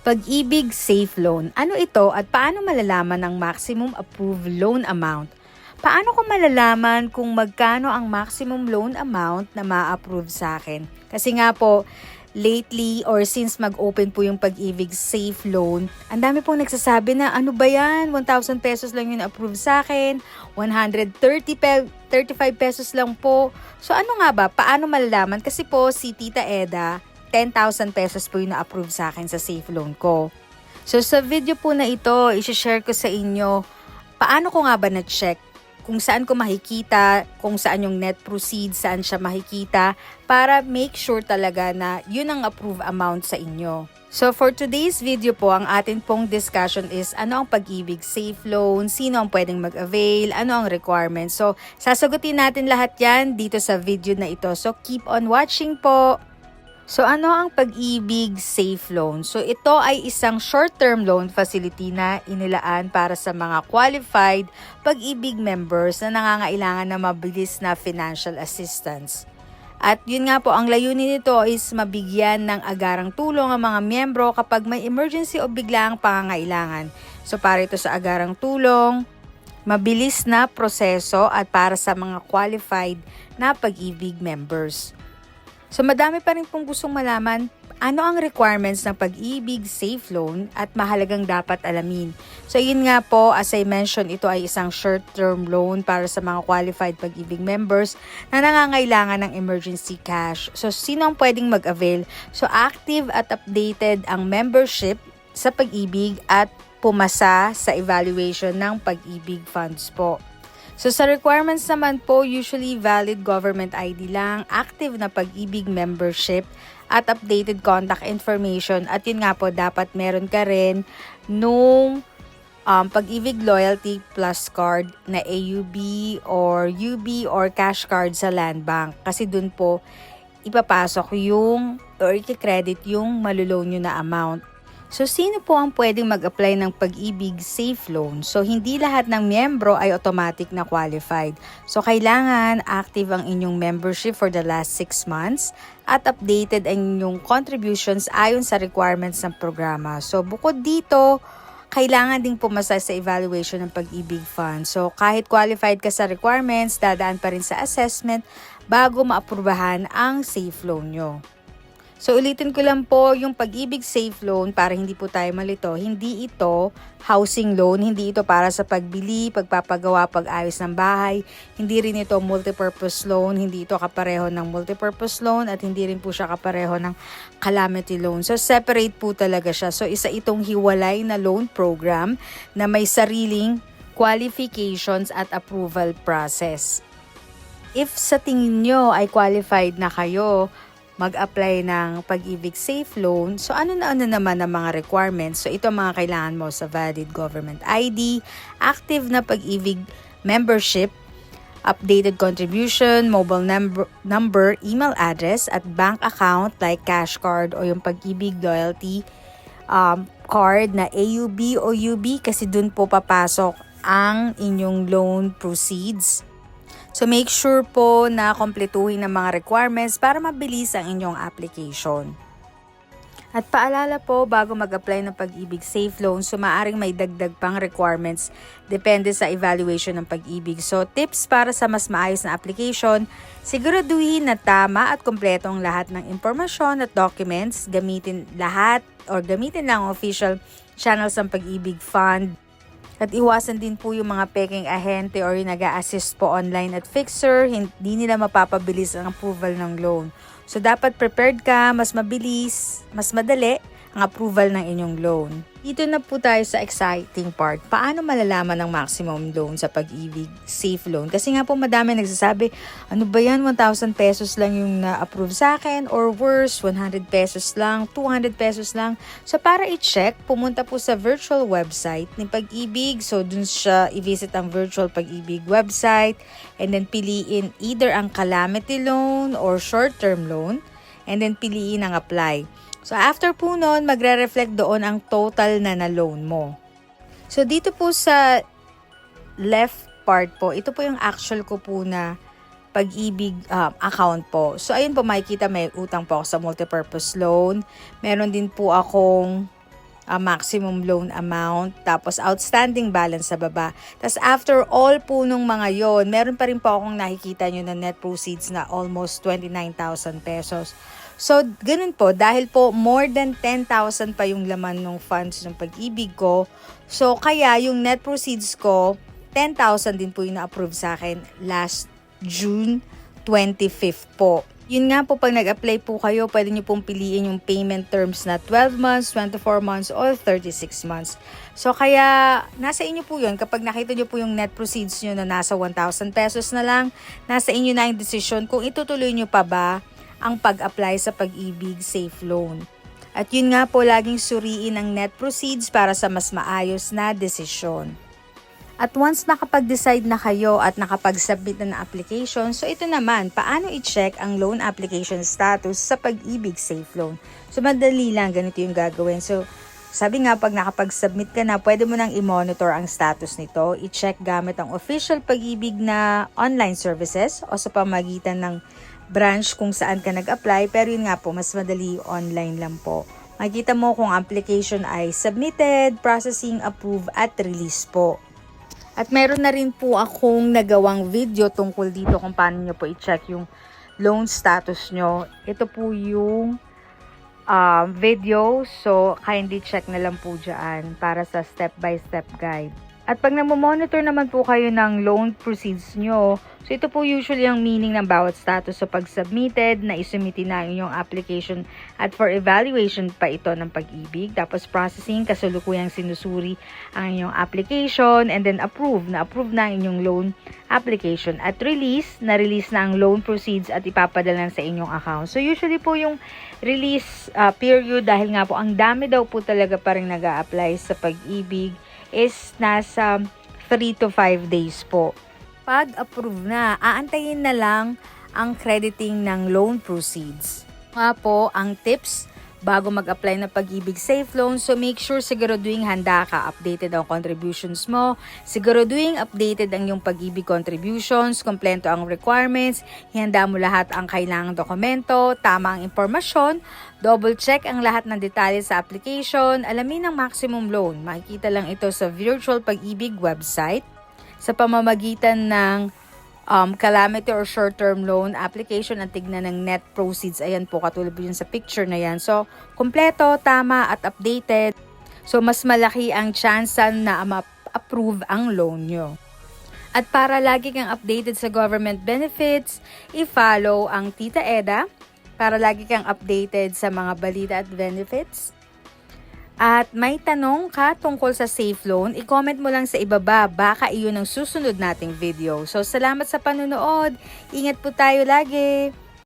Pag-ibig Safe Loan. Ano ito at paano malalaman ang maximum approved loan amount? Paano ko malalaman kung magkano ang maximum loan amount na ma-approve sa akin? Kasi nga po, lately or since mag-open po yung Pag-ibig Safe Loan, ang dami pong nagsasabi na ano ba yan, 1,000 pesos lang yung approve sa akin, 35 pesos lang po. So ano nga ba, paano malalaman? Kasi po si Tita Eda, 10,000 pesos po yung na-approve sa akin sa safe loan ko. So sa video po na ito, i-share ko sa inyo paano ko nga ba na-check kung saan ko makikita, kung saan yung net proceeds, saan siya makikita, para make sure talaga na yun ang approve amount sa inyo. So for today's video po, ang atin pong discussion is ano ang Pag-ibig Safe Loan, sino ang pwedeng mag-avail, ano ang requirements. So sasagutin natin lahat yan dito sa video na ito. So keep on watching po! So ano ang Pag-ibig Safe Loan? So ito ay isang short-term loan facility na inilaan para sa mga qualified Pag-ibig members na nangangailangan ng mabilis na financial assistance. At yun nga po, ang layunin nito is mabigyan ng agarang tulong ang mga miyembro kapag may emergency o biglaang pangangailangan. So para ito sa agarang tulong, mabilis na proseso at para sa mga qualified na Pag-ibig members. So madami pa rin pong gustong malaman ano ang requirements ng Pag-ibig Safe Loan at mahalagang dapat alamin. So yun nga po, as I mentioned, ito ay isang short-term loan para sa mga qualified Pag-ibig members na nangangailangan ng emergency cash. So sino ang pwedeng mag-avail? So active at updated ang membership sa Pag-ibig at pumasa sa evaluation ng Pag-ibig funds po. So sa requirements naman po, usually valid government ID lang, active na Pag-ibig membership, at updated contact information. At yun nga po, dapat meron ka rin nung Pag-ibig Loyalty Plus card na AUB or UB or cash card sa Land Bank. Kasi dun po, ipapasok yung or i-credit yung maluloan nyo na amount. So, sino po ang pwedeng mag-apply ng Pag-ibig Safe Loan? So, hindi lahat ng miyembro ay automatic na qualified. So, kailangan active ang inyong membership for the last 6 months at updated ang inyong contributions ayon sa requirements ng programa. So, bukod dito, kailangan ding pumasa sa evaluation ng Pag-ibig Fund. So, kahit qualified ka sa requirements, dadaan pa rin sa assessment bago maaprubahan ang safe loan nyo. So ulitin ko lang po, yung Pag-ibig Safe Loan, para hindi po tayo malito, hindi ito housing loan, hindi ito para sa pagbili, pagpapagawa, pag-ayos ng bahay, hindi rin ito multipurpose loan, hindi ito kapareho ng multipurpose loan, at hindi rin po siya kapareho ng calamity loan. So separate po talaga siya. So isa itong hiwalay na loan program na may sariling qualifications at approval process. If sa tingin nyo ay qualified na kayo mag-apply ng Pag-ibig Safe Loan, so ano naman ang mga requirements? So ito mga kailangan mo sa valid government ID, active na Pag-ibig membership, updated contribution, mobile number, email address, at bank account like cash card o yung Pag-ibig Loyalty card na AUB o UB, kasi dun po papasok ang inyong loan proceeds. So make sure po na kompletuhin ang mga requirements para mabilis ang inyong application. At paalala po, bago mag-apply ng Pag-ibig Safe Loan, so maaaring may dagdag pang requirements depende sa evaluation ng Pag-ibig. So tips para sa mas maayos na application, siguraduhin na tama at kompleto ang lahat ng impormasyon at documents, gamitin lang ang official channels ng Pag-ibig Fund. At iwasan din po yung mga peking ahente or yung nag-a-assist po online at fixer, hindi nila mapapabilis ang approval ng loan. So dapat prepared ka, mas mabilis, mas madali ang approval ng inyong loan. Dito na po tayo sa exciting part. Paano malalaman ang maximum loan sa Pag-ibig Safe Loan? Kasi nga po madami nagsasabi, ano ba yan, 1,000 pesos lang yung na-approve sa akin, or worse, 100 pesos lang, 200 pesos lang. So para i-check, pumunta po sa virtual website ni Pag-ibig. So dun siya i-visit ang virtual Pag-ibig website and then piliin either ang calamity loan or short-term loan and then piliin ang apply. So after po nun, magre-reflect doon ang total na loan mo. So dito po sa left part po, ito po yung actual ko po na Pag-ibig account po. So ayun po, makikita may utang po ako sa multipurpose loan. Meron din po akong maximum loan amount, tapos outstanding balance sa baba. Tapos after all po nung mga yon, meron pa rin po akong nakikita nyo na net proceeds na almost 29,000 pesos. So, ganun po, dahil po more than 10,000 pa yung laman ng funds ng Pag-ibig ko. So, kaya yung net proceeds ko, 10,000 din po yung na-approve sa akin last June 25th po. Yun nga po, pag nag-apply po kayo, pwede nyo pong piliin yung payment terms na 12 months, 24 months, or 36 months. So, kaya nasa inyo po yun. Kapag nakita nyo po yung net proceeds nyo na nasa 1,000 pesos na lang, nasa inyo na yung decision kung itutuloy nyo pa ba ang pag-apply sa Pag-ibig Safe Loan. At yun nga po, laging suriin ang net proceeds para sa mas maayos na desisyon. At once nakapag-decide na kayo at nakapag-submit na ng application, so ito naman, paano i-check ang loan application status sa Pag-ibig Safe Loan? So madali lang, ganito yung gagawin. So sabi nga, pag nakapag-submit ka na, pwede mo nang i-monitor ang status nito. I-check gamit ang official Pag-ibig na online services o sa pamagitan ng branch kung saan ka nag-apply. Pero yun nga po, mas madali online lang po. Makikita mo kung application ay submitted, processing, approve, at release po. At meron na rin po akong nagawang video tungkol dito kung paano nyo po i-check yung loan status nyo. Ito po yung video. So, kindly check na lang po dyan para sa step-by-step guide. At pag namomonitor naman po kayo ng loan proceeds nyo, so ito po usually ang meaning ng bawat status. So pag submitted, na isumiti na yung application at for evaluation pa ito ng Pag-ibig. Tapos processing, kasalukuyang sinusuri ang inyong application, and then approve na ang inyong loan application. At release, na-release na ang loan proceeds at ipapadala sa inyong account. So usually po yung release period, dahil nga po ang dami daw po talaga parang nag-a-apply sa Pag-ibig, is nasa 3 to 5 days po. Pag approve na, aantayin na lang ang crediting ng loan proceeds. Nga po ang tips bago mag-apply ng Pag-ibig Safe Loan. So make sure siguraduhin handa ka, updated ang contributions mo, siguraduhin updated ang iyong Pag-ibig contributions, kompleto ang requirements, ihanda mo lahat ang kailangang dokumento, tama ang impormasyon, double check ang lahat ng detalye sa application, alamin ang maximum loan. Makikita lang ito sa Virtual Pag-ibig website sa pamamagitan ng calamity or short-term loan application at tignan ng net proceeds. Ayan po, katulad po yun sa picture na yan. So, kompleto, tama at updated. So, mas malaki ang chance na ma-approve ang loan nyo. At para lagi kang updated sa government benefits, i-follow ang Tita Eda para lagi kang updated sa mga balita at benefits. At may tanong ka tungkol sa Safe Loan, i-comment mo lang sa ibaba, baka iyon ang susunod nating video. So, salamat sa panonood. Ingat po tayo lagi.